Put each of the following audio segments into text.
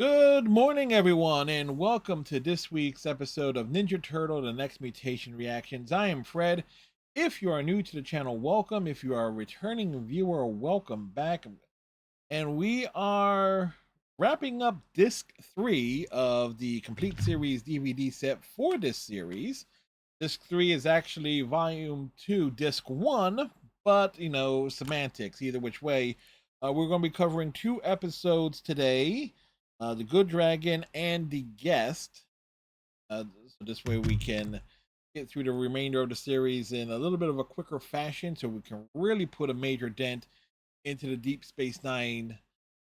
Good morning, everyone, and welcome to this week's episode of Ninja Turtle The Next Mutation Reactions. I am Fred. If you are new to the channel, welcome. If you are a returning viewer, welcome back. And we are wrapping up disc 3 of the complete series DVD set for this series. Disc 3 is actually volume 2, disc 1, but semantics, either which way. We're going to be covering two episodes today, The Good Dragon and The Guest. So this way we can get through the remainder of the series in a little bit of a quicker fashion so we can really put a major dent into the Deep Space Nine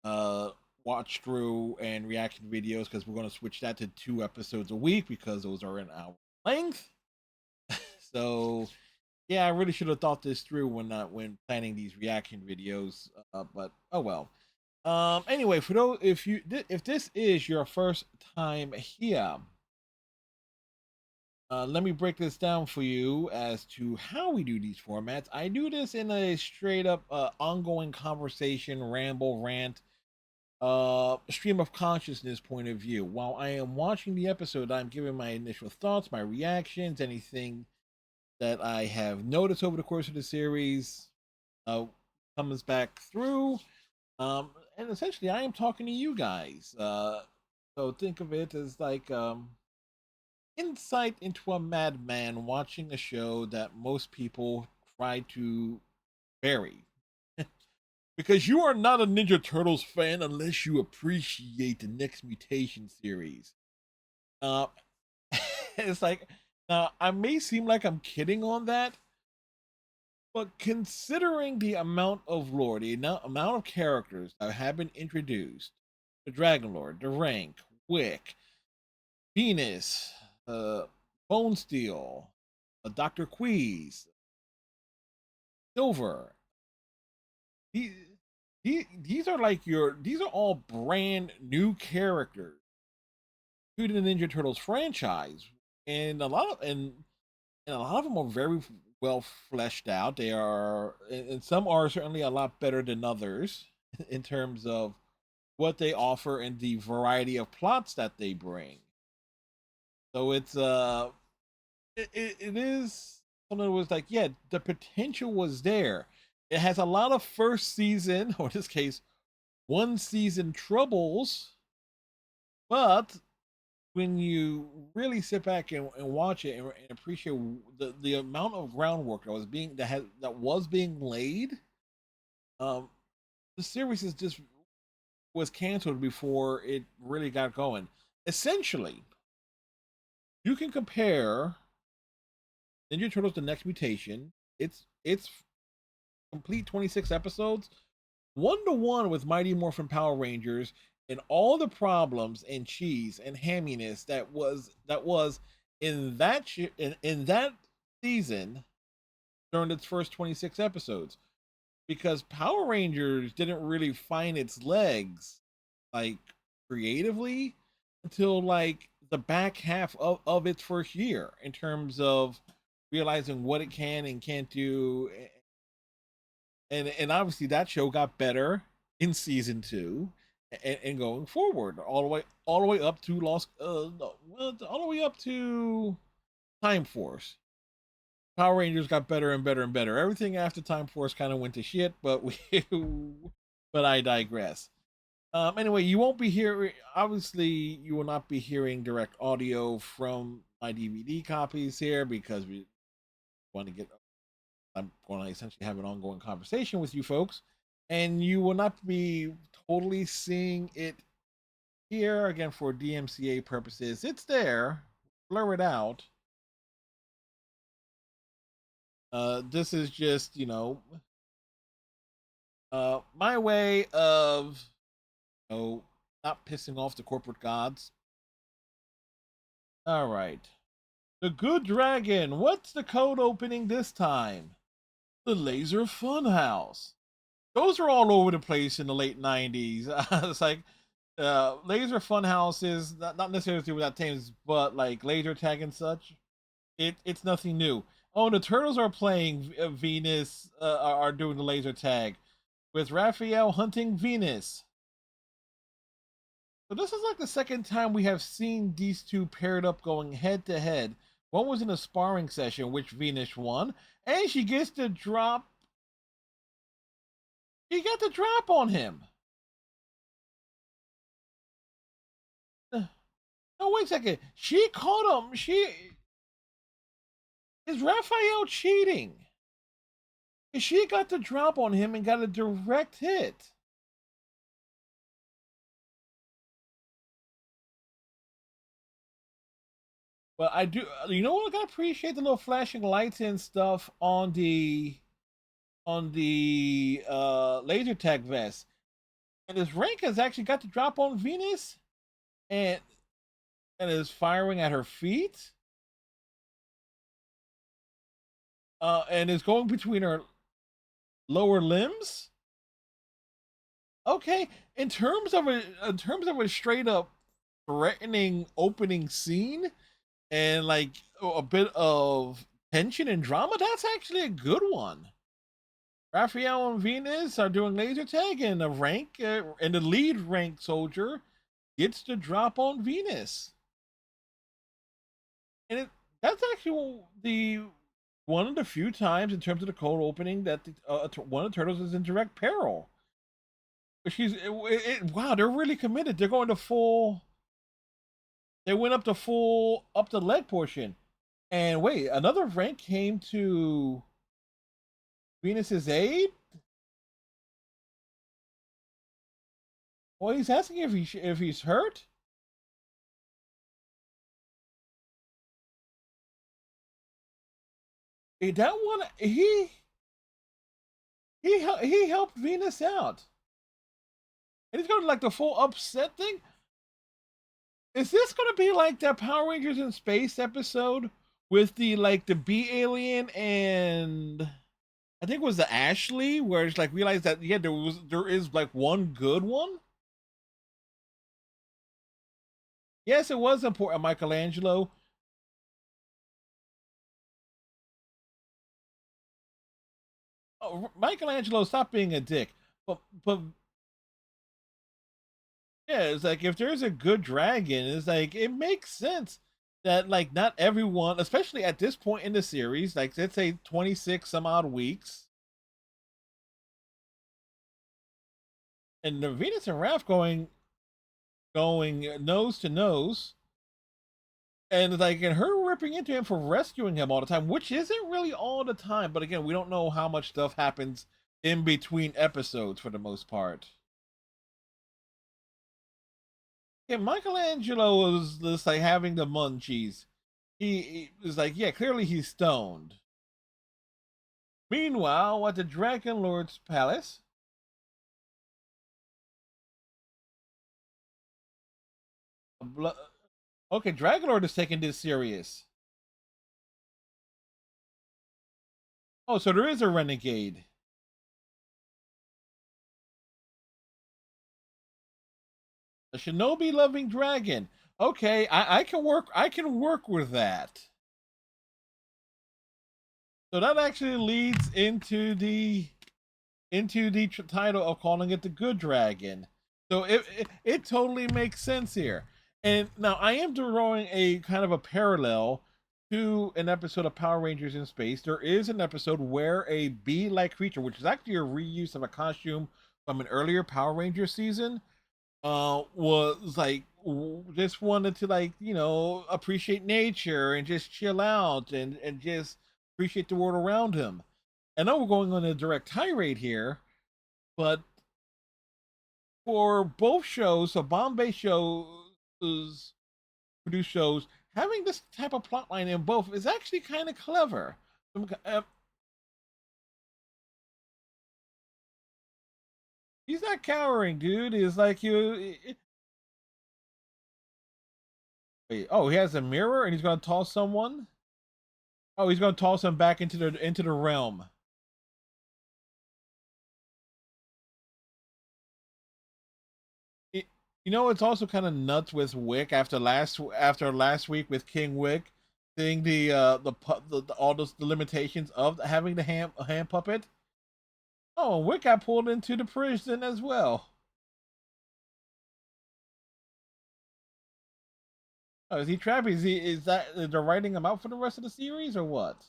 uh, watch through and reaction videos, because we're going to switch that to 2 episodes a week because those are an hour length. So yeah, I really should have thought this through when planning these reaction videos. But oh well. Anyway, for those if this is your first time here, let me break this down for you as to how we do these formats. I do this in a straight up ongoing conversation, ramble, rant, stream of consciousness point of view. While I am watching the episode, I'm giving my initial thoughts, my reactions, anything that I have noticed over the course of the series uh, comes back through. And essentially, I am talking to you guys. So think of it as like insight into a madman watching a show that most people try to bury. Because you are not a Ninja Turtles fan unless you appreciate the Next Mutation series. Uh, it's like, now I may seem like I'm kidding on that, but considering the amount of lore, the amount of characters that have been introduced, the Dragon Lord, the Rank, Wick, Venus, uh, Bone Steel, Dr. Queeze, Silver, he, these are like these are all brand new characters to the Ninja Turtles franchise, and a lot of them are very well fleshed out. They are, and some are certainly a lot better than others in terms of what they offer and the variety of plots that they bring. So it is something that was like, yeah, the potential was there. It has a lot of first season, or in this case, one season troubles, but when you really sit back and watch it and appreciate the amount of groundwork that was being laid, um, the series is just was canceled before it really got going. Essentially, you can compare Ninja Turtles: The Next Mutation. It's complete 26 episodes, 1-to-1 with Mighty Morphin Power Rangers, and all the problems and cheese and hamminess that was in that season during its first 26 episodes, because Power Rangers didn't really find its legs like creatively until like the back half of its first year in terms of realizing what it can and can't do. And obviously that show got better in season 2 and going forward all the way up to lost no, all the way up to Time Force. Power Rangers got better and better and better. Everything after Time Force kind of went to shit, but we but I digress. Anyway, you won't be hearing, obviously you will not be hearing direct audio from my DVD copies here because we want to get, I'm going to essentially have an ongoing conversation with you folks, and you will not be totally seeing it here again for DMCA purposes. It's there, blur it out. This is just, my way of, not pissing off the corporate gods. All right. The Good Dragon. What's the code opening this time? The Laser Funhouse. Those are all over the place in the late 90s. It's like Laser Funhouse is not necessarily with that teams, but like laser tag and such. It's nothing new. Oh, the Turtles are playing Venus, are doing the laser tag with Raphael hunting Venus. So this is like the second time we have seen these two paired up going head to head. One was in a sparring session, which Venus won, and she gets the drop. She got the drop on him. No, wait a second. She caught him. She is Raphael cheating. She got the drop on him and got a direct hit. But I do, you know what? I gotta appreciate the little flashing lights and stuff on the laser tag vest. And his rank has actually got the drop on Venus, and is firing at her feet. And is going between her lower limbs. Okay, in terms of a straight up threatening opening scene and like a bit of tension and drama, that's actually a good one. Raphael and Venus are doing laser tag, and the lead rank soldier gets the drop on Venus, and that's actually the one of the few times in terms of the cold opening that one of the turtles is in direct peril. Wow, they're really committed. They're going to full. They went up to full up the leg portion, and wait, another rank came to Venus's aid. Well, he's asking if he's hurt. That one he helped Venus out, and he's going to like the full upset thing. Is this going to be like that Power Rangers in Space episode with the B alien and I think it was the Ashley, where it's like realized that yeah there is like one good one. Yes, it was important, Michelangelo. Oh, Michelangelo, stop being a dick. But yeah, it's like if there's a good dragon, it's like it makes sense that like not everyone, especially at this point in the series, like let's say 26 some odd weeks, and the Venus and Raph going nose to nose, and like and her ripping into him for rescuing him all the time, which isn't really all the time, but again, we don't know how much stuff happens in between episodes for the most part. Yeah, Michelangelo was just like having the munchies. He was like, yeah, clearly he's stoned. Meanwhile, at the Dragon Lord's palace, okay, Dragon Lord is taking this serious. Oh, so there is a renegade. A shinobi loving dragon. Okay, I can work. I can work with that. So that actually leads into the title of calling it the Good Dragon. So it totally makes sense here. And now I am drawing a kind of a parallel to an episode of Power Rangers in Space. There is an episode where a bee-like creature, which is actually a reuse of a costume from an earlier Power Ranger season, was like just wanted to like appreciate nature and just chill out and just appreciate the world around him. I know we're going on a direct tirade here, but for both shows, so Bombay shows, produced shows, having this type of plot line in both is actually kind of clever. He's not cowering, dude. He's like you. Wait, oh, he has a mirror and he's gonna toss someone. Oh, he's gonna toss him back into the realm. It, it's also kind of nuts with Wick after last week with King Wick, seeing the all the limitations of having the hand puppet. Oh, Wick got pulled into the prison as well. Oh, is he trapped? Is that they're writing him out for the rest of the series or what?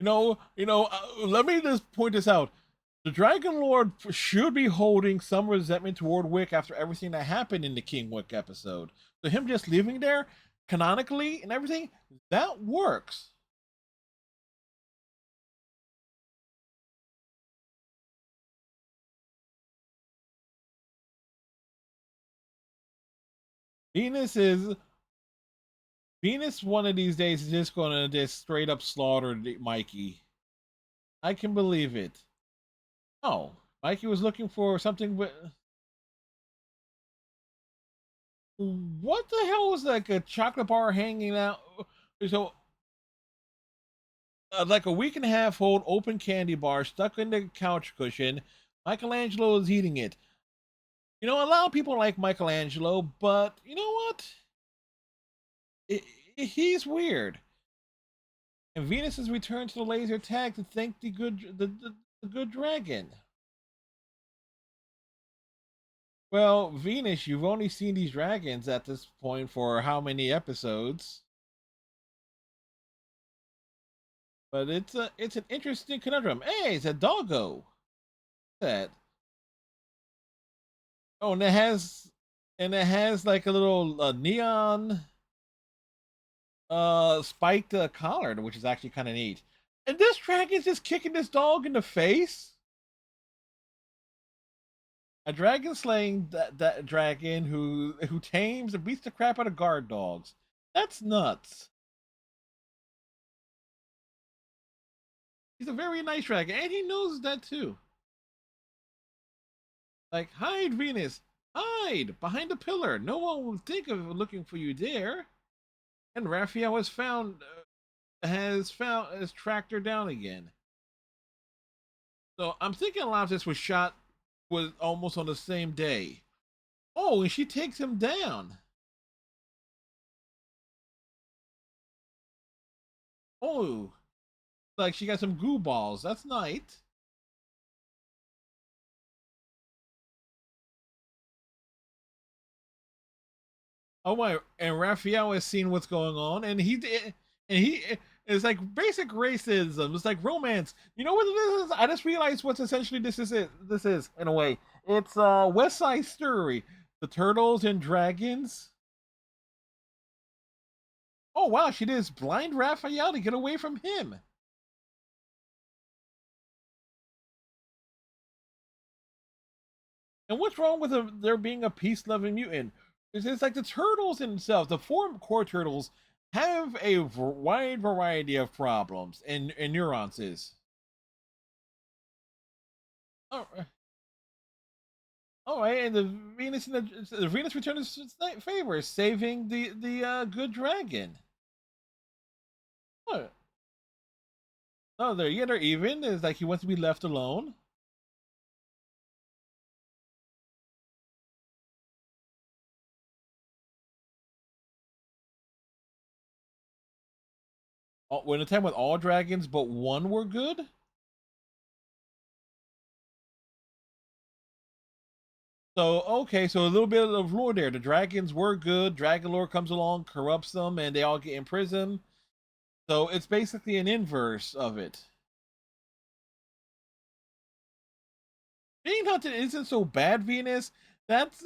Let me just point this out. The Dragon Lord should be holding some resentment toward Wick after everything that happened in the King Wick episode. So him just living there, canonically and everything, that works. Venus is Venus. One of these days is just gonna just straight up slaughter Mikey. I can believe it. Oh, Mikey was looking for something, but what the hell was like a chocolate bar hanging out? So, like a week and a half old open candy bar stuck in the couch cushion. Michelangelo is eating it. A lot of people like Michelangelo, but you know what? He's weird. And Venus has returned to the laser tag to thank the good dragon. Well, Venus, you've only seen these dragons at this point for how many episodes? But it's an interesting conundrum. Hey, it's a doggo. That Oh, and it has like a little neon spiked collar, which is actually kind of neat. And this dragon's just kicking this dog in the face. A dragon slaying that dragon who tames and beats the crap out of guard dogs. That's nuts. He's a very nice dragon, and he knows that too. Like, hide, Venus, hide behind the pillar. No one will think of looking for you there. And Raphael has tracked her down again. So I'm thinking a lot of this was almost on the same day. Oh, and she takes him down. Oh, like she got some goo balls. That's nice. Oh my! And Raphael has seen what's going on, and he it's like basic racism. It's like romance. You know what it is? I just realized what's essentially this is in a way. It's West Side Story. The turtles and dragons. Oh wow! She just blind Raphael to get away from him. And what's wrong with there being a peace loving mutant? It's like the turtles themselves, the four core turtles, have a wide variety of problems and nuances. Oh, all right, and the Venus returns favor, saving the good dragon. Oh, oh, they're even. It's like he wants to be left alone. When the time with all dragons but one were good. So okay, so a little bit of lore there. The dragons were good. Dragon Lord comes along, corrupts them, and they all get imprisoned. So it's basically an inverse of it. Being hunted isn't so bad, Venus. That's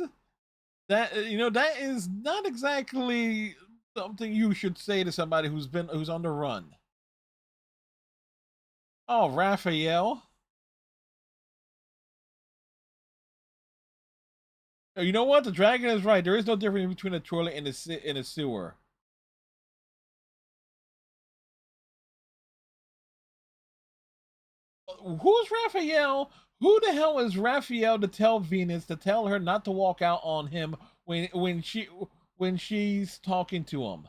that is not exactly something you should say to somebody who's on the run. Oh, Raphael. You know what? The dragon is right. There is no difference between a toilet and a sewer. Who's Raphael? Who the hell is Raphael to tell Venus to tell her not to walk out on him when she's talking to him?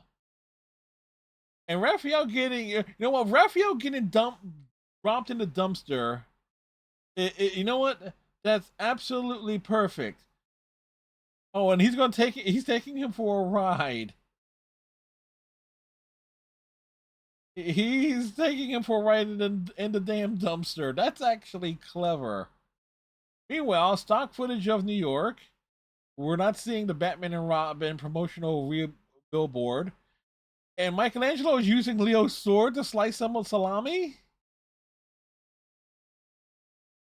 And Raphael Raphael getting dropped in the dumpster. You know what? That's absolutely perfect. Oh, and he's taking him for a ride. He's taking him for a ride in the damn dumpster. That's actually clever. Meanwhile, stock footage of New York. We're not seeing the Batman and Robin promotional billboard. And Michelangelo is using Leo's sword to slice some salami.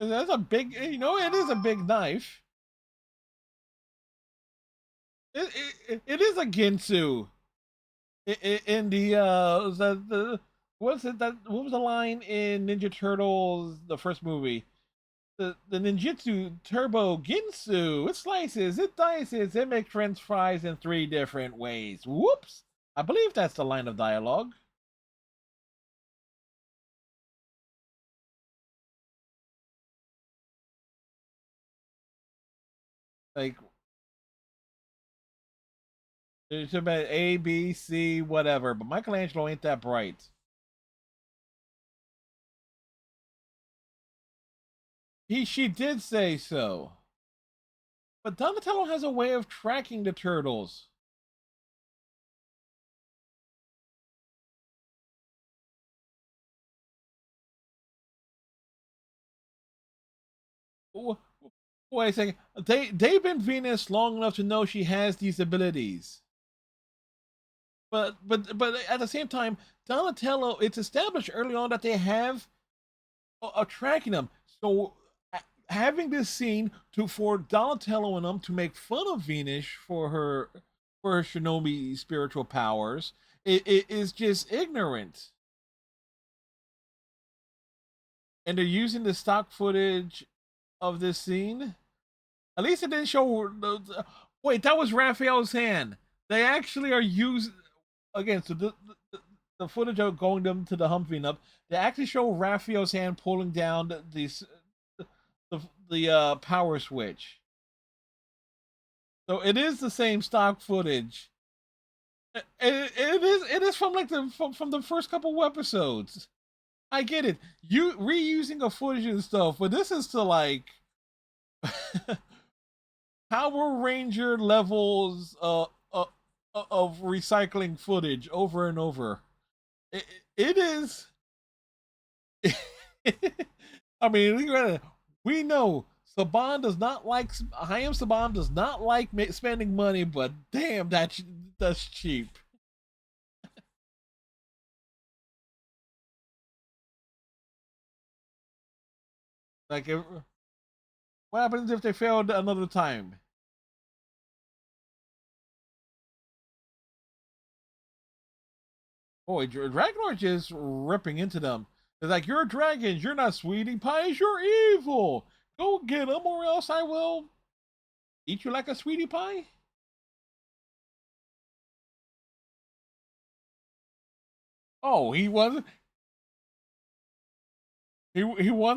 That's a big, it is a big knife. It is a Ginsu. In the what's it that what was the line in Ninja Turtles the first movie? The ninjutsu turbo ginsu. It slices, it dices, it makes French fries in 3 different ways. Whoops! I believe that's the line of dialogue. Like it's about A, B, C, whatever. But Michelangelo ain't that bright. She did say so. But Donatello has a way of tracking the turtles. Wait a second. They've been Venus long enough to know she has these abilities. But at the same time, Donatello, it's established early on that they have a tracking them. So having this scene for Donatello and them to make fun of Venus for her shinobi spiritual powers, it is just ignorant. And they're using the stock footage of this scene. At least it didn't show. Wait, that was Raphael's hand. They actually are using again. So the footage of going them to the Humvee up. They actually show Raphael's hand pulling down the power switch. So it is the same stock footage. It is from like from the first couple of episodes. I get it. You reusing a footage and stuff, but this is to like Power Ranger levels of recycling footage over and over. It is. I mean, we know Saban does not like Hayam Saban does not like spending money, but damn, that's cheap. Like, what happens if they failed another time? Boy, Dragonor's just ripping into them. It's like, you're dragons, you're not sweetie pies, you're evil. Go get them, or else I will eat you like a sweetie pie. Oh, he wants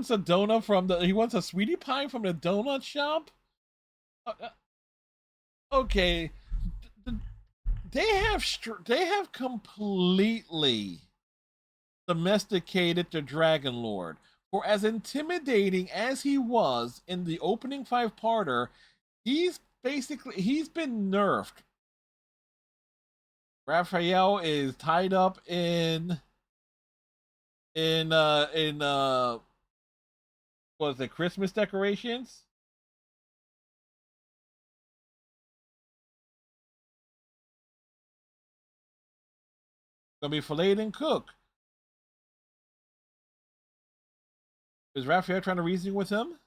a donut he wants a sweetie pie from the donut shop. Uh, okay, they have completely domesticated the Dragon Lord. For as intimidating as he was in the opening five-parter, he's been nerfed. Raphael is tied up in what was it, Christmas decorations? Gonna be filleted and cooked. Is Raphael trying to reason with him?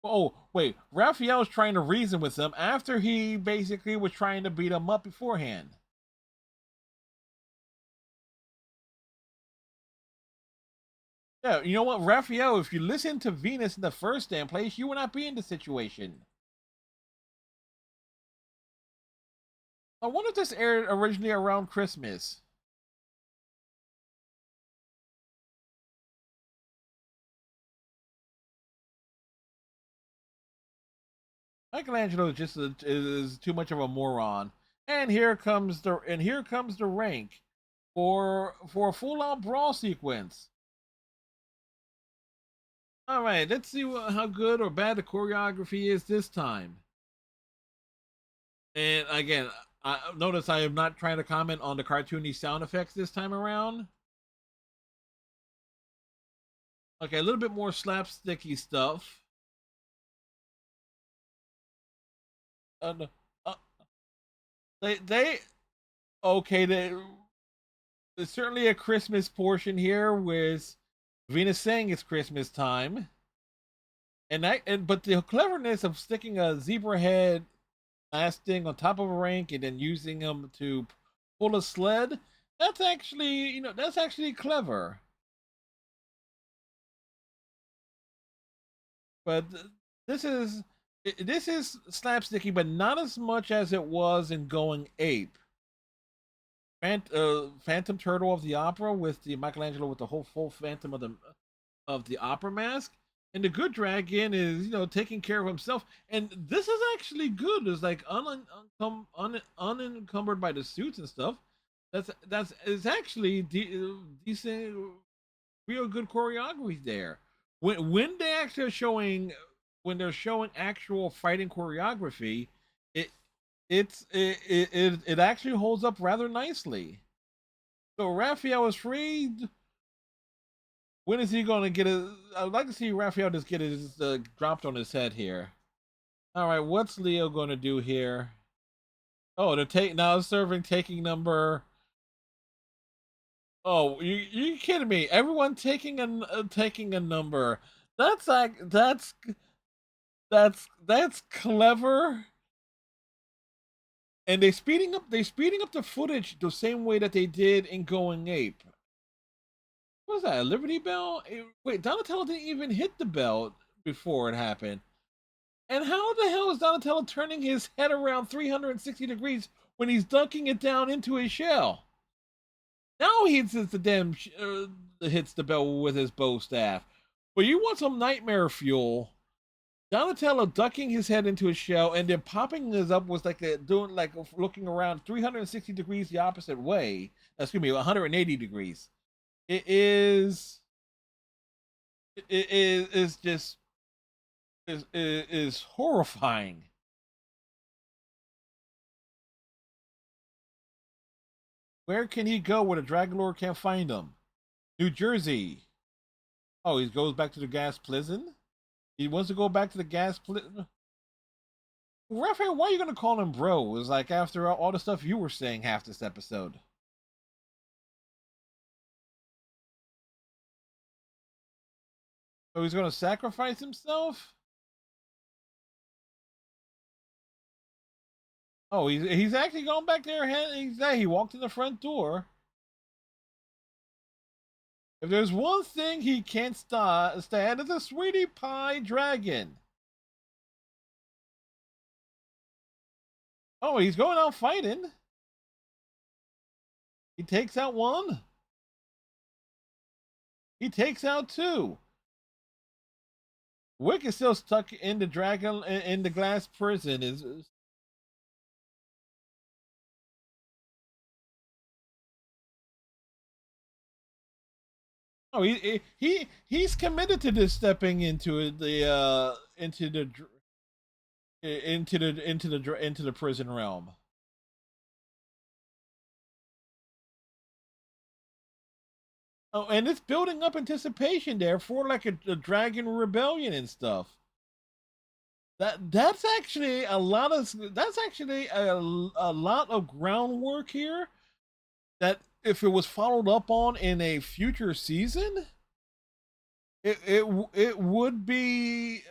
Oh, wait. Raphael's trying to reason with him after he basically was trying to beat him up beforehand. Yeah, you know what, Raphael, if you listen to Venus in the first damn place, you would not be in this situation. I wonder if this aired originally around Christmas. Michelangelo is too much of a moron. And here comes the rank for a full out brawl sequence. All right, let's see how good or bad the choreography is this time. And again, I notice I am not trying to comment on the cartoony sound effects this time around. Okay, a little bit more slapsticky stuff. No, uh, they okay. There's certainly a Christmas portion here with Venus saying it's Christmas time, but the cleverness of sticking a zebra head last thing on top of a rank and then using them to pull a sled. That's actually, that's actually clever. But this is this is slapsticky, but not as much as it was in Going Ape. Phantom Turtle of the Opera with the Michelangelo with the whole full Phantom of the Opera mask, and the Good Dragon is taking care of himself. And this is actually good. It's like unencumbered by the suits and stuff. That's it's actually decent, real good choreography there. When they actually are showing when they're showing actual fighting choreography, it it actually holds up rather nicely. So Raphael is freed. When is he going to get it? I'd like to see Raphael just get his dropped on his head here. All right, what's Leo going to do here? Oh, they're now serving taking number. Oh, you kidding me? Everyone taking a number. That's like that's clever. And they speeding up the footage the same way that they did in Going Ape. What was that? A Liberty Bell? Wait, Donatello didn't even hit the bell before it happened. And how the hell is Donatello turning his head around 360 degrees when he's dunking it down into his shell? Now he hits hits the bell with his bow staff. But you want some nightmare fuel? Donatello ducking his head into his shell and then popping his up was like doing like looking around 360 degrees the opposite way. Excuse me, 180 degrees. It is just is horrifying. Where can he go where the Dragon Lord can't find him? New Jersey. Oh, he goes back to the gas prison. He wants to go back to the gas prison. Raphael, why are you gonna call him bro? It's like after all the stuff you were saying half this episode. So he's gonna sacrifice himself? Oh, he's actually going back there. He walked in the front door. If there's one thing he can't stand, it's a sweetie pie dragon. Oh, he's going out fighting. He takes out one. He takes out two. Wick is still stuck in the dragon in the glass prison. Is oh he's committed to this stepping into into the prison realm. Oh, and it's building up anticipation there for like a dragon rebellion and stuff. That's actually a lot of groundwork here that if it was followed up on in a future season, it would be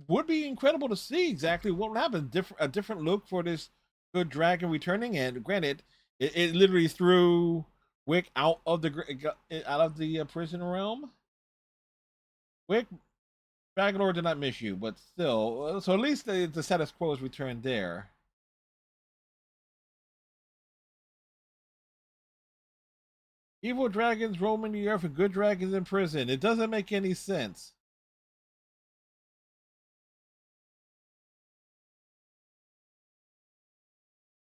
incredible to see exactly what would happen. A different look for this good dragon returning, and granted, it literally threw Wick out of the prison realm. Wick Dragon Lord did not miss you, but still, so at least the status quo is returned there. Evil dragons roaming the earth and good dragons in prison. It doesn't make any sense.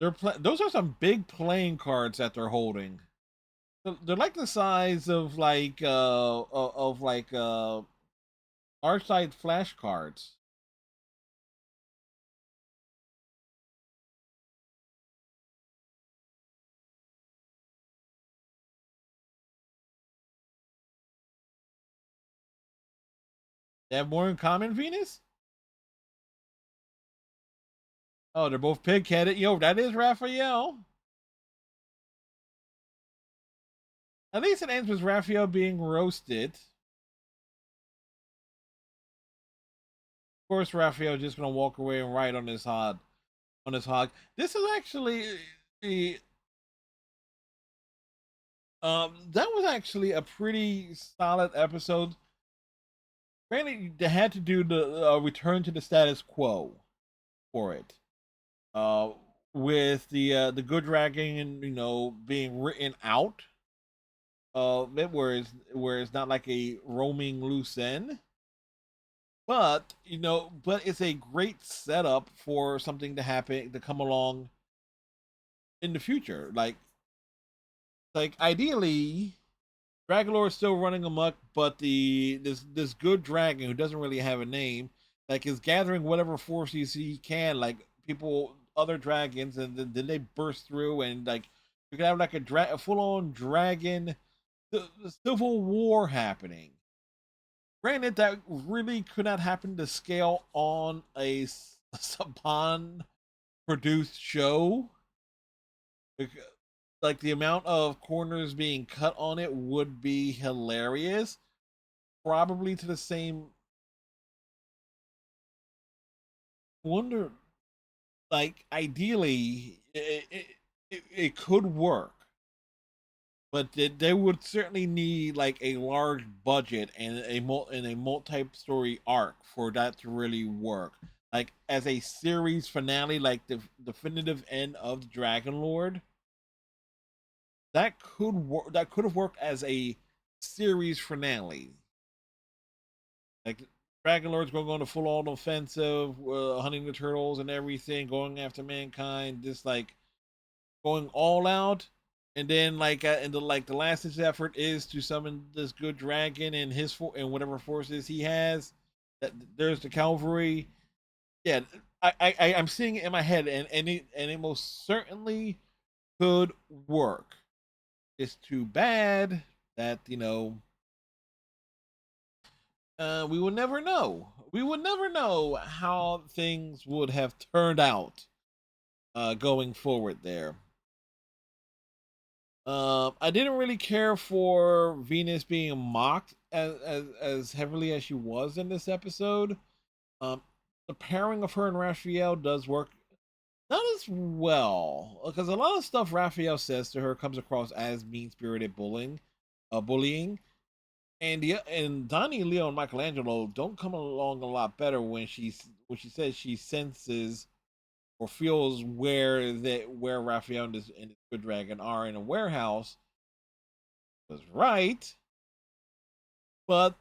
Those are some big playing cards that they're holding. They're like the size of Archetype flashcards. They have more in common, Venus? Oh, they're both pig-headed. Yo, that is Raphael. At least it ends with Raphael being roasted. Of course, Raphael just gonna walk away and ride on his hog. This is actually the that was actually a pretty solid episode. Granted, they had to do the return to the status quo for it. Uh, with the good dragon, being written out. Where it's not like a roaming loose end. But it's a great setup for something to happen to come along in the future. Like ideally, Dragonlord is still running amok, but this good dragon who doesn't really have a name, like is gathering whatever forces he can, like people, other dragons, and then they burst through, and like you can have like a full on dragon civil war happening. Granted, that really could not happen to scale on a Saban produced show. Like the amount of corners being cut on it would be hilarious. Probably to the same. Wonder, like ideally, it could work, but they would certainly need like a large budget and a multi-story arc for that to really work. Like as a series finale, like the definitive end of the Dragon Lord, that could work. That could have worked as a series finale. Like Dragon Lord's going to go on a full on offensive, hunting the turtles and everything, going after mankind, just like going all out. And then the last ditch effort is to summon this good dragon and and whatever forces he has. That there's the cavalry. Yeah, I'm seeing it in my head, and it most certainly could work. It's too bad that we will never know. We would never know how things would have turned out going forward there. I didn't really care for Venus being mocked as heavily as she was in this episode. Um, the pairing of her and Raphael does work not as well because a lot of stuff Raphael says to her comes across as mean spirited bullying. And Donnie, Leo, and Michelangelo don't come along a lot better when she says she senses or feels where Raphael and his good dragon are in a warehouse was right, but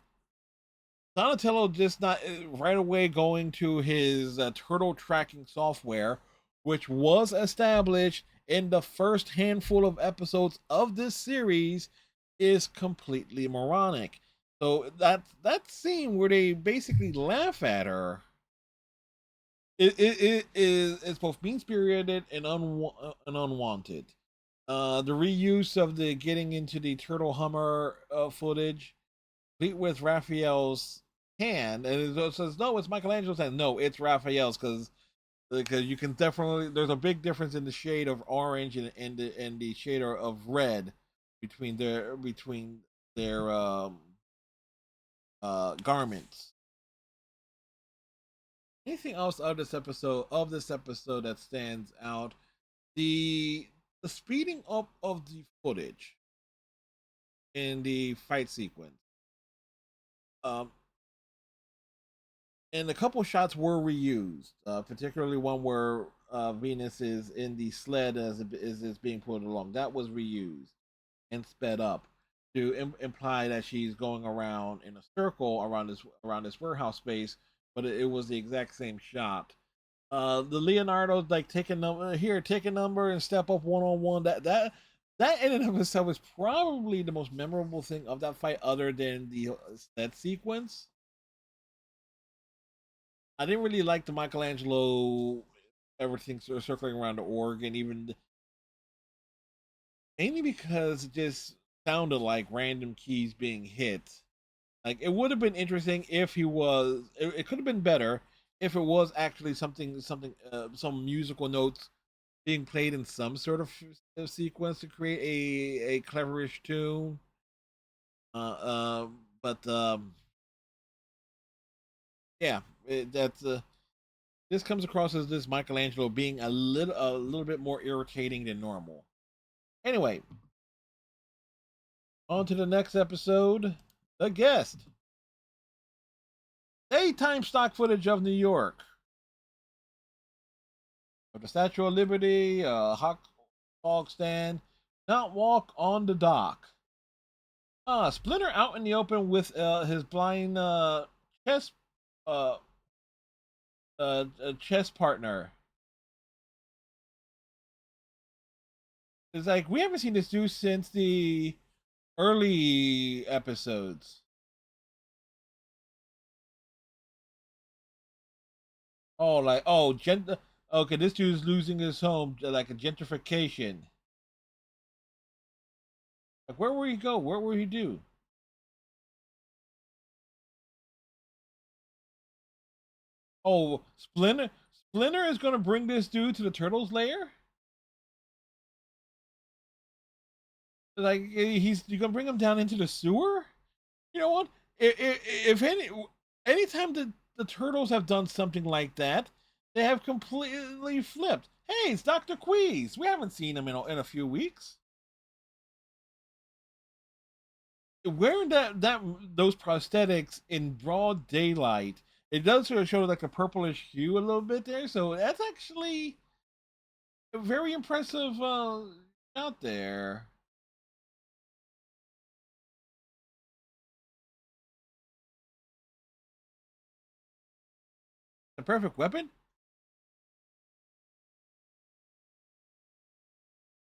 Donatello just not right away going to his turtle tracking software, which was established in the first handful of episodes of this series, is completely moronic. So that scene where they basically laugh at her, it is it's both mean spirited and unwanted. The reuse of the getting into the turtle Hummer footage, complete with Raphael's hand, and it says no, it's Michelangelo's hand. No, it's Raphael's because you can definitely there's a big difference in the shade of orange and the shade of red between their garments. Anything else of this episode that stands out? The speeding up of the footage in the fight sequence. Um, and a couple shots were reused, particularly one where Venus is in the sled as it is being pulled along. That was reused and sped up to imply that she's going around in a circle around this warehouse space, but it was the exact same shot. The Leonardo like take a number here, take a number and step up one on one. That in and of itself is probably the most memorable thing of that fight, other than the sled sequence. I didn't really like the Michelangelo everything circling around the org, and even mainly because it just sounded like random keys being hit. Like it would have been interesting if he was. It could have been better if it was actually some musical notes being played in some sort of sequence to create a cleverish tune. But yeah, that's this comes across as this Michelangelo being a little bit more irritating than normal. Anyway, on to the next episode. The guest. Daytime stock footage of New York. Of the Statue of Liberty, hot dog stand, not walk on the dock. Splinter out in the open with his blind chess uh, chess partner. It's like we haven't seen this dude since the early episodes. Oh, like okay, this dude's losing his home like a gentrification. Like where will he go? Where will he do? Oh, Splinter is gonna bring this dude to the turtles lair. Like he's you gonna bring him down into the sewer? You know what? If anytime the turtles have done something like that, they have completely flipped. Hey, it's Doctor Queeze. We haven't seen him in a few weeks. Wearing that those prosthetics in broad daylight, it does sort of show like a purplish hue a little bit there. So that's actually very impressive out there. The perfect weapon.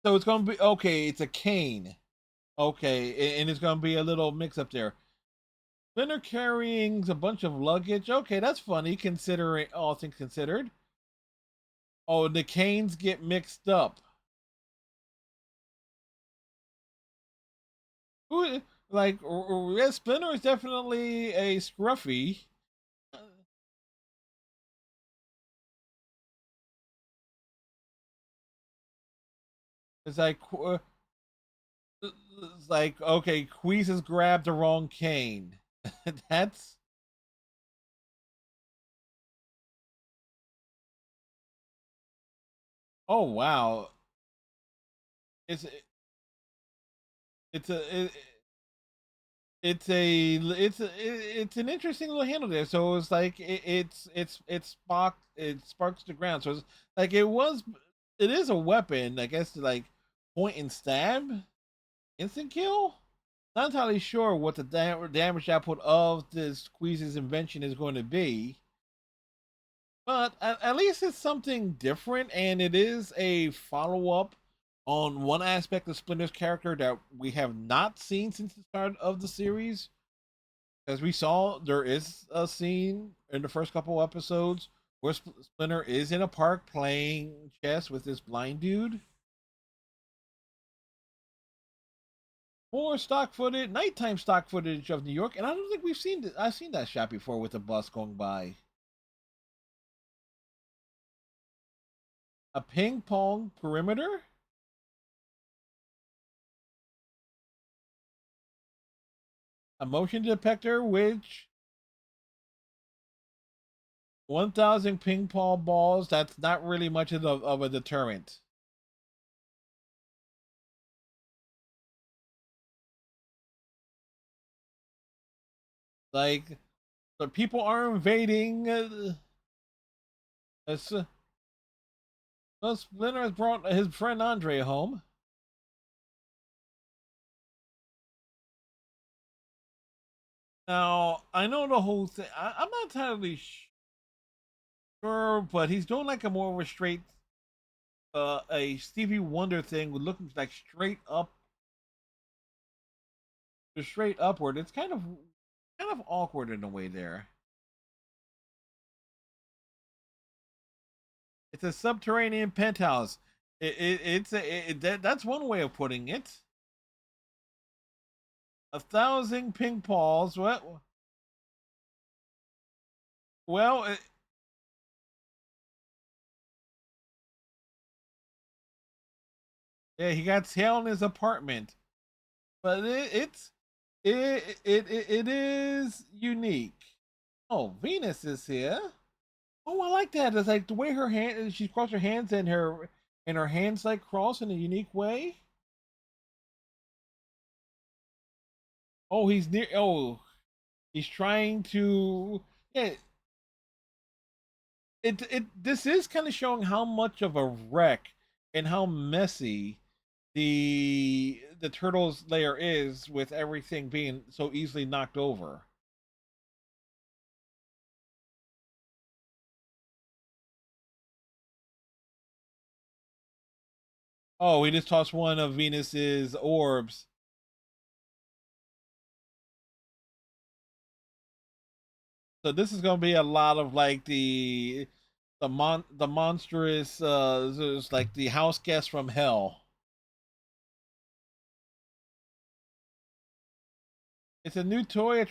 So it's gonna be okay. It's a cane. Okay, and it's gonna be a little mix up there. Splinter carrying a bunch of luggage. Okay, that's funny considering all things considered. Oh, the canes get mixed up. Who like Red Splinter is definitely a scruffy. It's like it's like okay, Queez has grabbed the wrong cane. That's oh wow. It's it's a it's an interesting little handle there. So it's like it sparks the ground. So it's like it is a weapon, I guess, to like point and stab, instant kill. Not entirely sure what the damage output of this Squeeze's invention is going to be, but at least it's something different, and it is a follow up on one aspect of Splinter's character that we have not seen since the start of the series. As we saw, there is a scene in the first couple episodes where Splinter is in a park playing chess with this blind dude. More nighttime stock footage of New York, and I don't think we've seen I've seen that shot before with a bus going by. A ping pong perimeter, a motion detector, which 1,000 ping pong balls. That's not really much of a deterrent. Like the people are invading. Uh, Splinter has brought his friend Andre home. Now, I know the whole thing. I'm not entirely sure, but he's doing like a more of a a Stevie Wonder thing with looking like straight upward. It's kind of awkward in a way there. It's a subterranean penthouse. That's one way of putting it. 1,000 ping balls. What? Well, yeah, he got tail in his apartment, but it is unique. Oh, Venus is here. Oh, I like that. It's like the way her hand she crossed her hands and her hands like cross in a unique way. Oh, he's near. Oh, he's trying to. Yeah, this is kind of showing how much of a wreck and how messy the turtles layer is with everything being so easily knocked over. Oh, he just tossed one of Venus's orbs. So this is going to be a lot of like the monstrous it's like the house guest from hell. It's a new toy.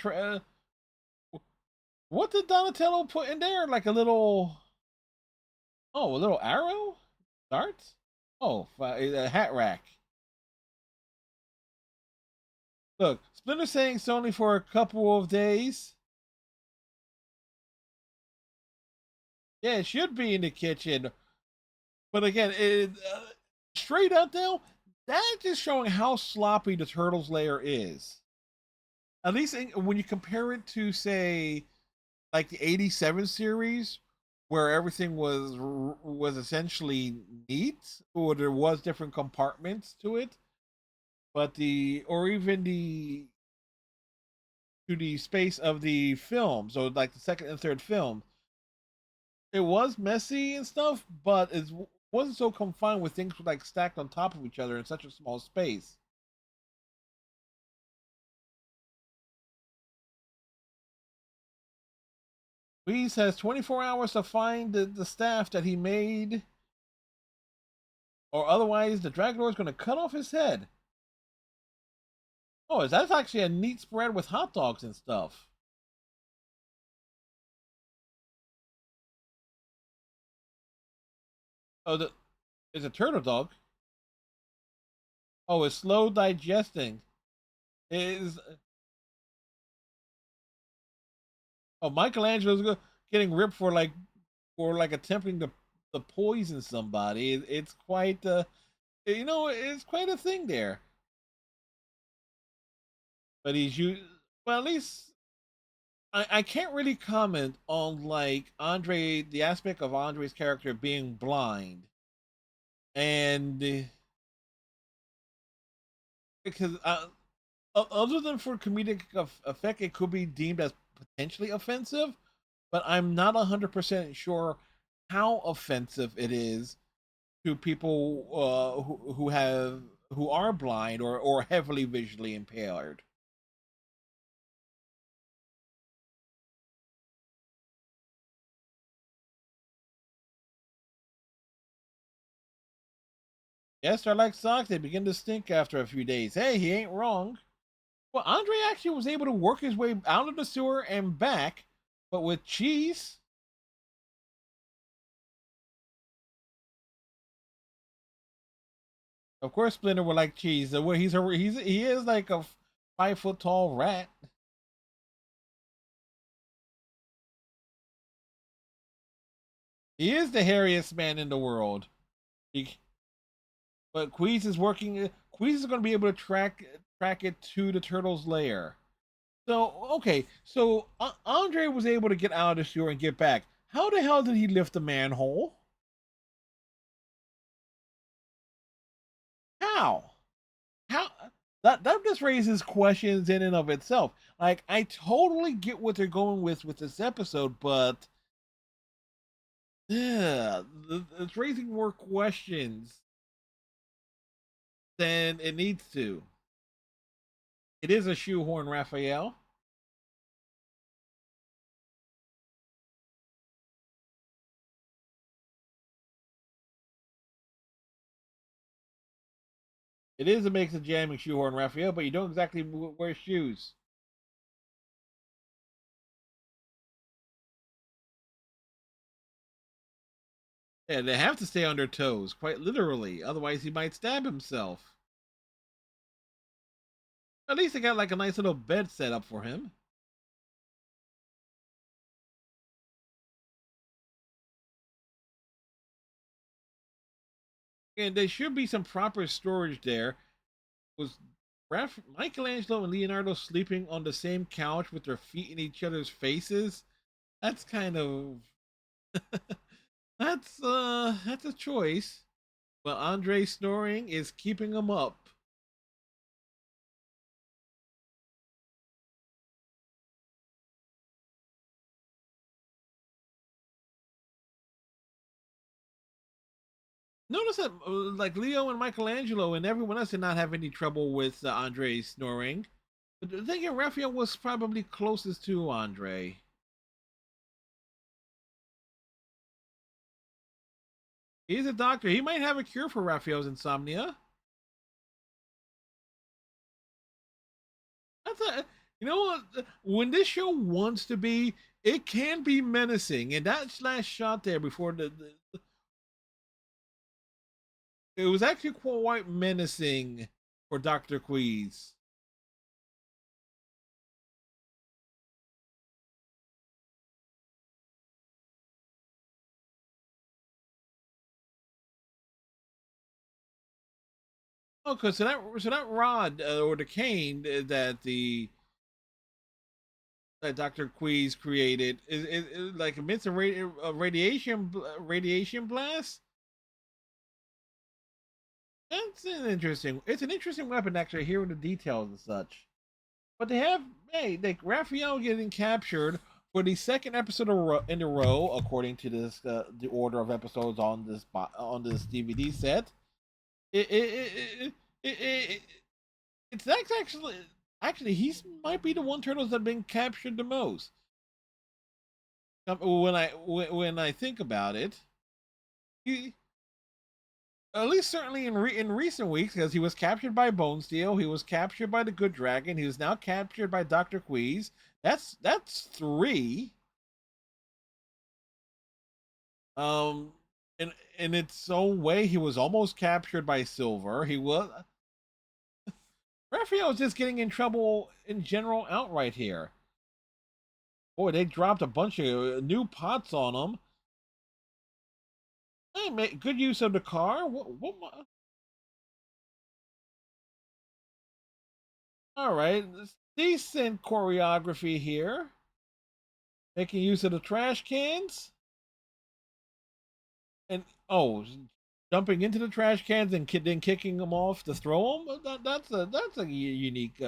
What did Donatello put in there? Like a little a little arrow darts. Oh, a hat rack. Look, Splinter saying it's only for a couple of days. Yeah, it should be in the kitchen. But again, straight up though, that's just showing how sloppy the Turtles layer is. At least when you compare it to, say, like the '87 series, where everything was essentially neat, or there was different compartments to it, but the or even the space of the film, so like the second and third film, it was messy and stuff, but it wasn't so confined with things like stacked on top of each other in such a small space. Reese has 24 hours to find the staff that he made, or otherwise the Dragon Lord is going to cut off his head. Oh, that's actually a neat spread with hot dogs and stuff. Oh, it's a turtle dog. Oh, it's slow digesting. It is. Oh, Michelangelo's getting ripped for like attempting to poison somebody. It's quite it's quite a thing there. But well, at least I can't really comment on like Andre, the aspect of Andre's character being blind, and because other than for comedic effect, it could be deemed as potentially offensive. But I'm not 100% sure how offensive it is to people who are blind or heavily visually impaired. Yes, they're like socks. They begin to stink after a few days. Hey, he ain't wrong. Well, Andre actually was able to work his way out of the sewer and back, but with cheese. Of course, Splinter would like cheese. He is like a 5 foot tall rat. He is the hairiest man in the world. He, but Queez is working. Queez is going to be able to track it to the turtle's lair. So okay, so Andre was able to get out of the sewer and get back. How the hell did he lift the manhole? How? How? That just raises questions in and of itself. Like I totally get what they're going with this episode, but yeah, it's raising more questions than it needs to. It is a shoehorn, Raphael. It is a mix of jamming shoehorn, Raphael, but you don't exactly wear shoes. Yeah, they have to stay on their toes, quite literally. Otherwise, he might stab himself. At least they got like a nice little bed set up for him. And there should be some proper storage there. Was Michelangelo and Leonardo sleeping on the same couch with their feet in each other's faces? That's kind of that's a choice. But Andre snoring is keeping him up. Notice that like Leo and Michelangelo and everyone else did not have any trouble with Andre snoring. But I think Raphael was probably closest to Andre. He's a doctor. He might have a cure for Raphael's insomnia. That's a you know what? When this show wants to be, it can be menacing. And that last shot there before it was actually quite menacing for Doctor Queez. Oh, cause so that rod or the cane that Doctor Queez created is like emits a radiation blast. It's an interesting weapon actually. Hearing the details and such. But they have like Raphael getting captured for the second episode in a row, according to this the order of episodes on this DVD set. It it it, it, it, it's actually he might be the one turtles that have been captured the most. When I think about it, he, at least certainly in recent weeks, because he was captured by Bone Steel, he was captured by the Good Dragon, he was now captured by Doctor Queez. That's three. Um, in its own way, he was almost captured by Silver. He was Raphael was just getting in trouble in general outright here. Boy, they dropped a bunch of new pots on him. Hey, made good use of the car. All right, decent choreography here. Making use of the trash cans and jumping into the trash cans and then kicking them off to throw them. That's a unique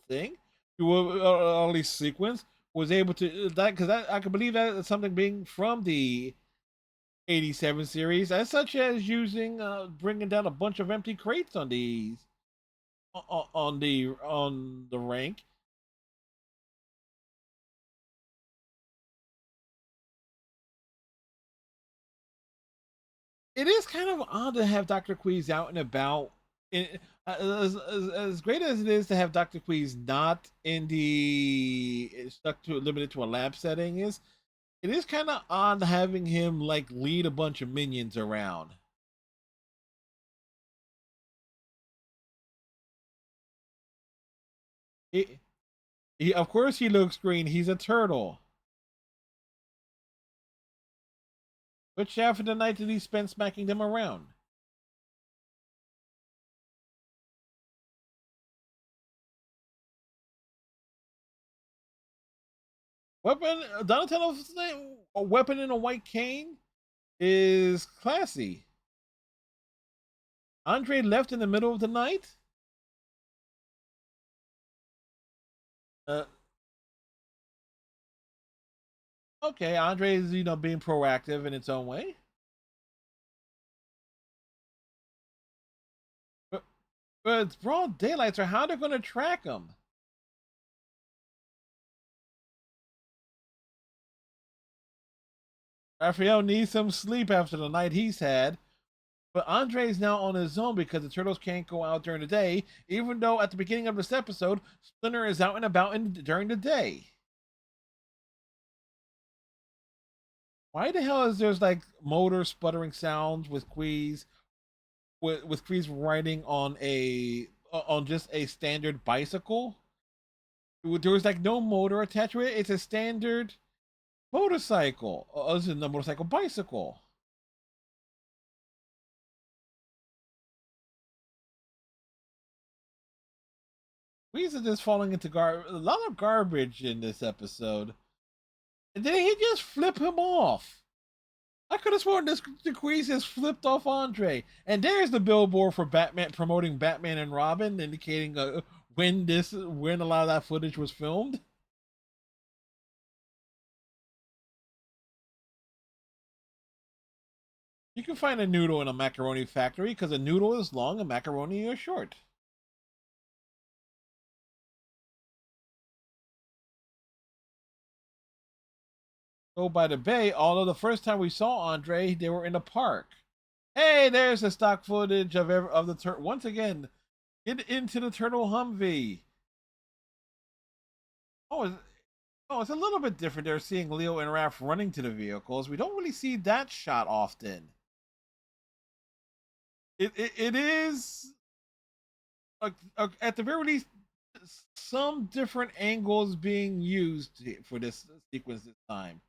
thing. All these sequence was able to that because I can believe that is something being from the '87 series, as such as using bringing down a bunch of empty crates on these on the rank. It is kind of odd to have Dr. Queez out and about. As great as it is to have Dr. Queez not in the stuck to limited to a lab setting, it is kind of odd having him like lead a bunch of minions around. He, of course he looks green. He's a turtle. Which half of the night did he spend smacking them around? Weapon Donatello's name, a weapon in a white cane is classy. Andre left in the middle of the night. Uh, okay, Andre is being proactive in its own way. But, but it's broad daylight, so how they're going to track him? Raphael needs some sleep after the night he's had. But Andre is now on his own because the turtles can't go out during the day, even though at the beginning of this episode, Splinter is out and about during the day. Why the hell is there's like motor sputtering sounds with Queez with Queez riding on just a standard bicycle? There was like no motor attached to it. It's a standard motorcycle, other than the motorcycle bicycle. Queez is just falling into a lot of garbage in this episode. And then he just flip him off. I could have sworn this Queez just flipped off Andre. And there's the billboard for Batman promoting Batman and Robin, indicating when a lot of that footage was filmed. You can find a noodle in a macaroni factory because a noodle is long and macaroni is short. Go by the bay, although the first time we saw Andre, they were in the park. Hey, there's the stock footage of the turtle. Once again, get into the turtle Humvee. Oh, it's a little bit different. They're seeing Leo and Raph running to the vehicles. We don't really see that shot often. It is at the very least some different angles being used for this sequence this time.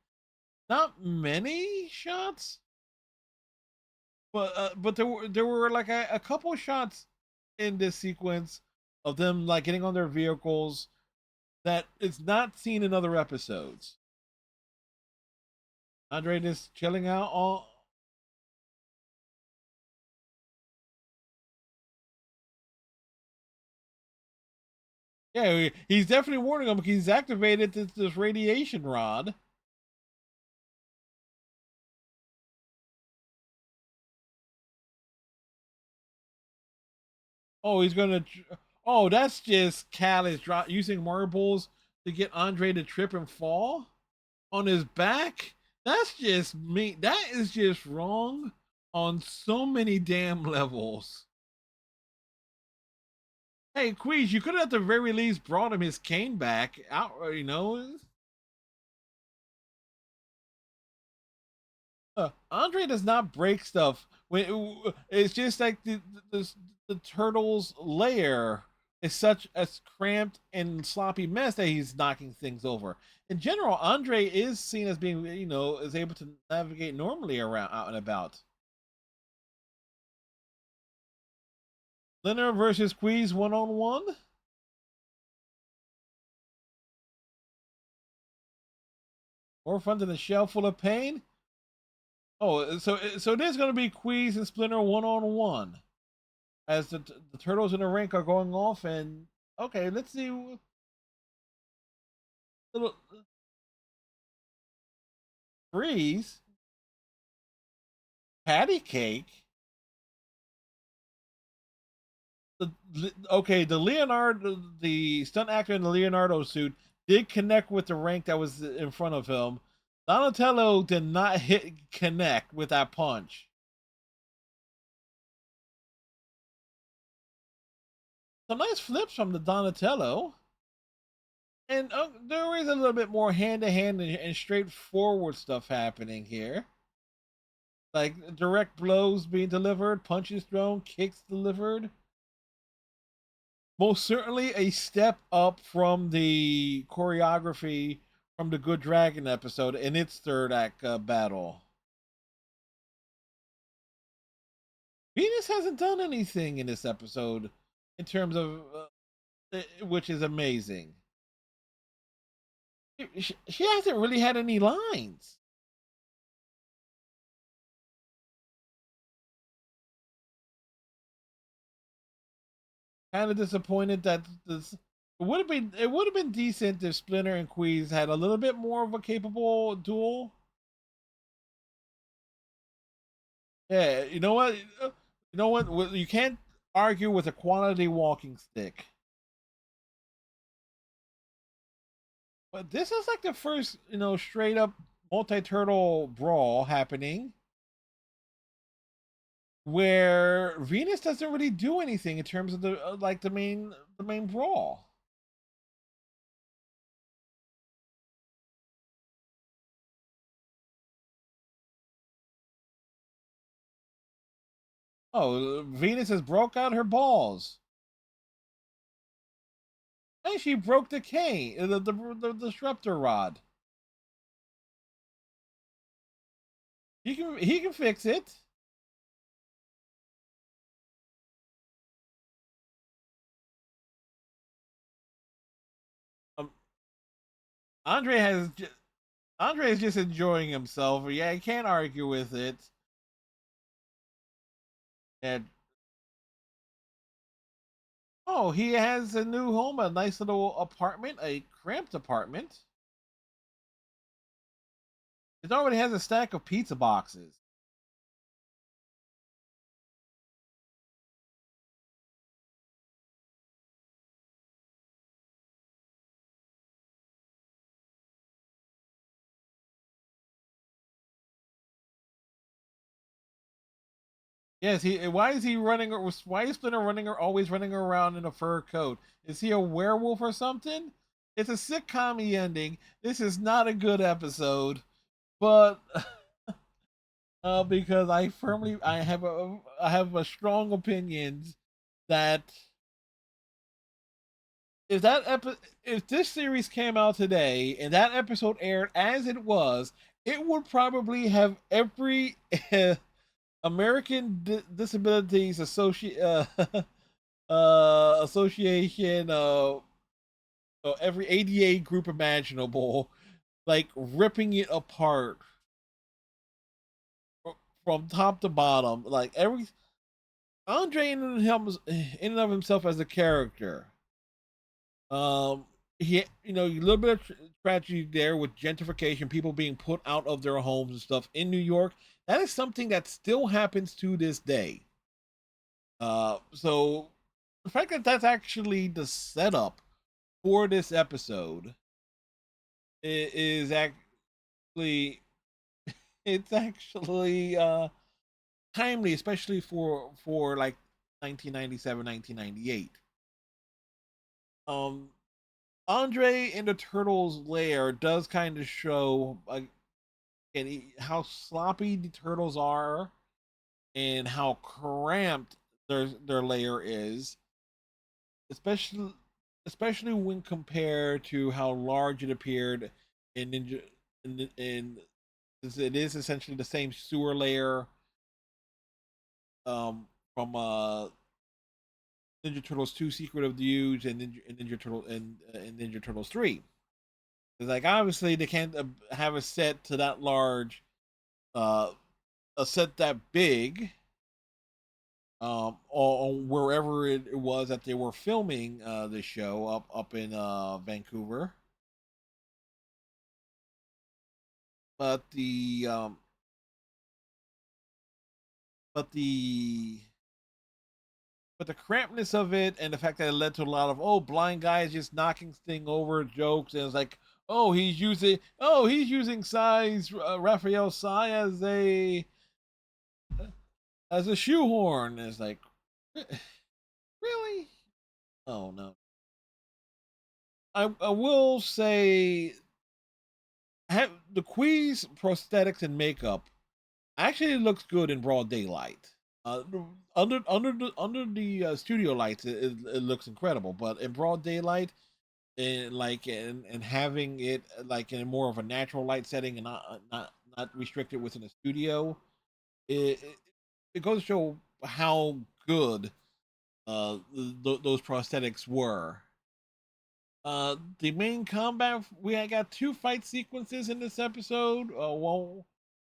Not many shots, but there were like a couple shots in this sequence of them like getting on their vehicles that is not seen in other episodes. Andre just chilling out all. Yeah, he's definitely warning them because he's activated this radiation rod. Oh, he's gonna. Oh, that's just Callus using marbles to get Andre to trip and fall on his back. That's just me. That is just wrong on so many damn levels. Hey, Queez, you could have at the very least brought him his cane back out. Andre does not break stuff. It's just like the turtle's lair is such a cramped and sloppy mess that he's knocking things over. In general, Andre is seen as being is able to navigate normally around out and about. Leonard versus Queez 1-on-1. More fun than a shell full of pain. Oh, so there's going to be Queez and Splinter 1-on-1 as the turtles in the rink are going off. And okay, let's see. Little freeze patty cake. Okay, the stunt actor in the Leonardo suit did connect with the rank that was in front of him. Donatello did not hit connect with that punch. Some nice flips from the Donatello. And there is a little bit more hand to hand and straightforward stuff happening here. Like direct blows being delivered, punches thrown, kicks delivered. Most certainly a step up from the choreography from the Good Dragon episode in its third act battle. Venus hasn't done anything in this episode in terms of which is amazing. She hasn't really had any lines. Kind of disappointed that this it would have been decent if Splinter and Queez had a little bit more of a capable duel. Yeah, you know what? You know what? You can't argue with a quality walking stick. But this is like the first, straight up multi turtle brawl happening. where Venus doesn't really do anything in terms of the main brawl. Oh, Venus has broke out her balls, and she broke the cane, the disruptor rod. He can fix it. Um, Andre has Andre is just enjoying himself. Yeah, I can't argue with it. And oh, he has a new home, a nice little apartment, a cramped apartment. It already has a stack of pizza boxes. Yes, he. Why is he running? Why is Splinter always running around in a fur coat? Is he a werewolf or something? It's a sitcom ending. This is not a good episode, but because I have a strong opinions that if this series came out today and that episode aired as it was, it would probably have every American Disabilities Association, every ADA group imaginable, like ripping it apart from top to bottom. Like every Andre in and of himself as a character. Um, a little bit of tragedy there with gentrification, people being put out of their homes and stuff in New York. That is something that still happens to this day. So the fact that that's actually the setup for this episode is actually it's actually timely, especially for like 1997, 1998. Um, Andre in the Turtles' lair does kind of show how sloppy the turtles are and how cramped their lair is, especially especially when compared to how large it appeared in Ninja in it is essentially the same sewer layer from Ninja Turtles 2 Secret of the Ooze and Ninja Turtles 3. It's like obviously they can't have a set to that large, uh, a set that big, or wherever it was that they were filming the show up in Vancouver. But but the but the crampness of it and the fact that it led to a lot of blind guys just knocking thing over jokes, and it's like he's using size Raphael Sai as a shoehorn. And it's like really. Oh no. I will say the Quee's prosthetics and makeup actually looks good in broad daylight. Uh, under the studio lights, it looks incredible, but in broad daylight, and having it like in more of a natural light setting and not restricted within a studio, it it goes to show how good those prosthetics were. The main combat, we had got two fight sequences in this episode.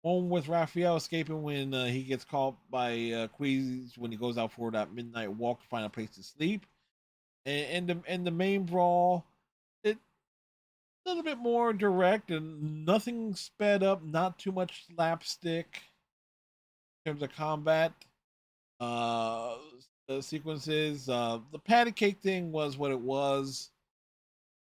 One with Raphael escaping when he gets caught by Queez when he goes out for that midnight walk to find a place to sleep, and the main brawl, it a little bit more direct and nothing sped up, not too much slapstick in terms of combat. Uh, the sequences, the patty cake thing was what it was.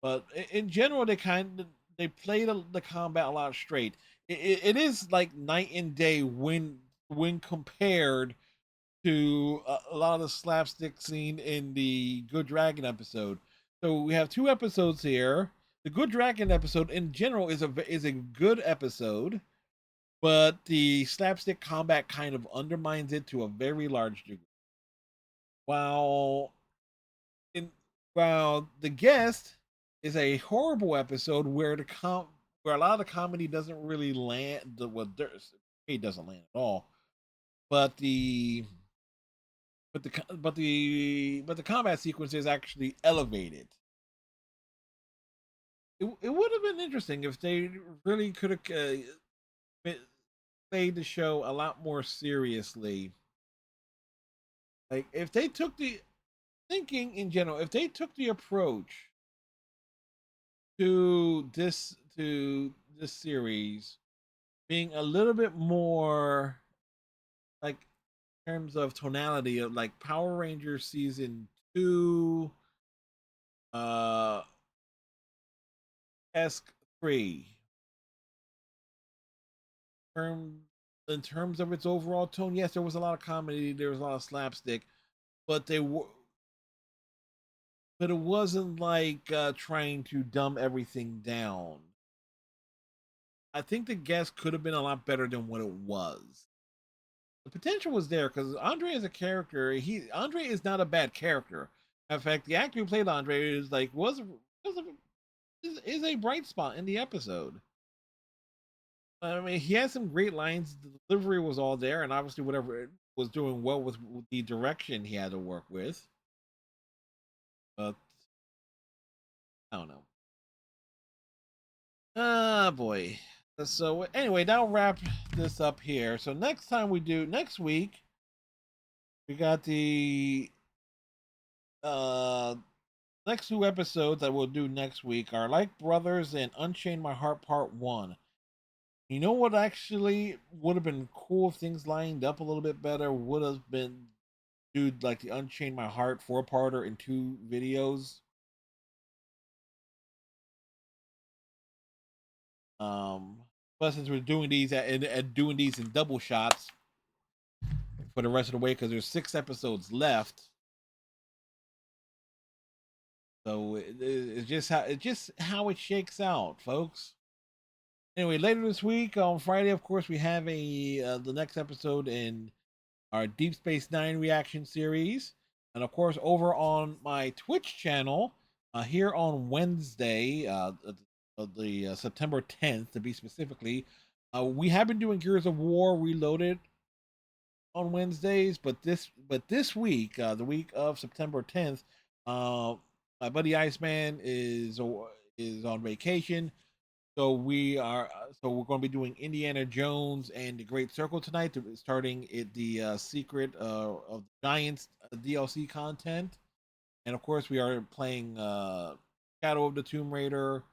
But in general, they played the combat a lot straight. It is like night and day when compared to a lot of the slapstick scene in the Good Dragon episode. So we have 2 episodes here. The Good Dragon episode in general is a good episode, but the slapstick combat kind of undermines it to a very large degree. While in while the guest is a horrible episode where where a lot of the comedy doesn't really land. It doesn't land at all. But the combat sequence is actually elevated. It would have been interesting if they really could have played the show a lot more seriously. Like if they took the thinking in general, if they took the approach to this series being a little bit more like in terms of tonality of like Power Rangers season 2 uh esque 3 term in terms of its overall tone, yes, there was a lot of comedy, there was a lot of slapstick, but it wasn't like trying to dumb everything down. I think the guest could have been a lot better than what it was. The potential was there because Andre as a character, Andre is not a bad character. In fact, the actor who played Andre is a bright spot in the episode. I mean, he had some great lines. The delivery was all there, and obviously, whatever it was doing well with the direction he had to work with. But I don't know. Ah, boy. So anyway, that'll wrap this up here. So next week, we got the uh next 2 episodes that we'll do next week are Like Brothers and Unchain My Heart Part 1. You know what actually would have been cool if things lined up a little bit better would have been do like the Unchain My Heart 4-parter in 2 videos. Um, but since we're doing these and doing these in double shots for the rest of the way, because there's 6 episodes left, so it's just how it shakes out, folks. Anyway, later this week on Friday, of course, we have the next episode in our Deep Space Nine reaction series, and of course, over on my Twitch channel, here on Wednesday, the September 10th to be specifically, we have been doing Gears of War Reloaded on Wednesdays, but this week, the week of September 10th, my buddy Iceman is on vacation, so we're going to be doing Indiana Jones and the Great Circle tonight, starting at the Secret of the Giants DLC content, and of course we are playing Shadow of the Tomb Raider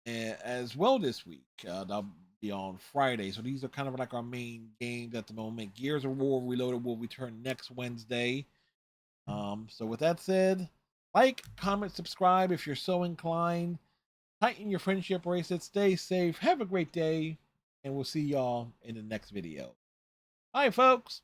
as well this week. That'll be on Friday. So these are kind of like our main games at the moment. Gears of War Reloaded will return next Wednesday. So with that said, like, comment, subscribe if you're so inclined. Tighten your friendship bracelet. Stay safe. Have a great day. And we'll see y'all in the next video. Bye, folks.